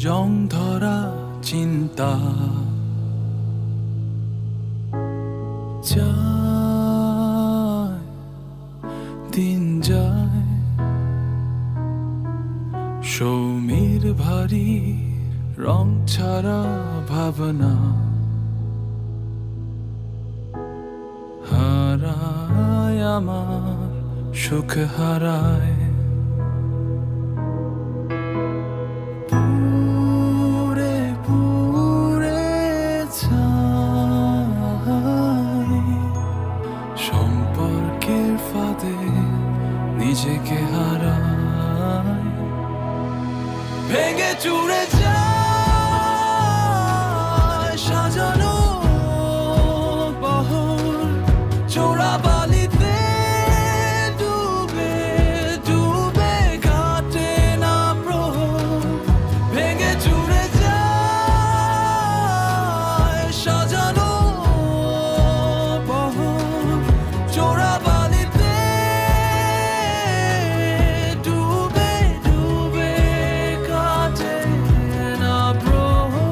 জং ধরা চিন্তা যায়, দিন যায়, সৌমির ভারী রং ছাড়া ভাবনা হারায় আমার সুখ হারায়। পুরে পুরে ছাই সম্পর্কের ফাঁদে নিজেকে হারায়, ভেঙে চুরে যায় সাজানো বহর চোরা বালিতে ডুবে ডুবে কাটে না প্রহর, ভেঙে চুরে যায় সাজানো বহর চোরা বালিতে ডুবে ডুবে কাটে না প্রহর।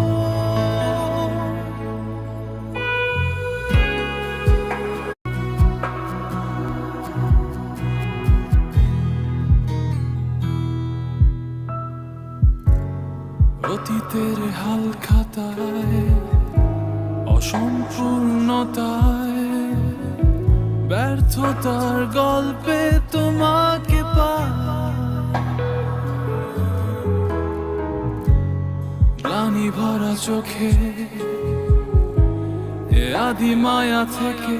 অতীতের হাল খাতায় অসম্পূর্ণতায় ব্যর্থতার গল্পে তোমাকে পায়, গ্লানি ভরা চোখে এ আদি মায়া থেকে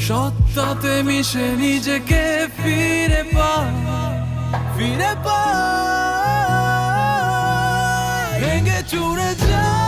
সত্যতে মিশে নিজেকে ফিরে পায়, ফিরে পায়, ভেঙে চুরে যায়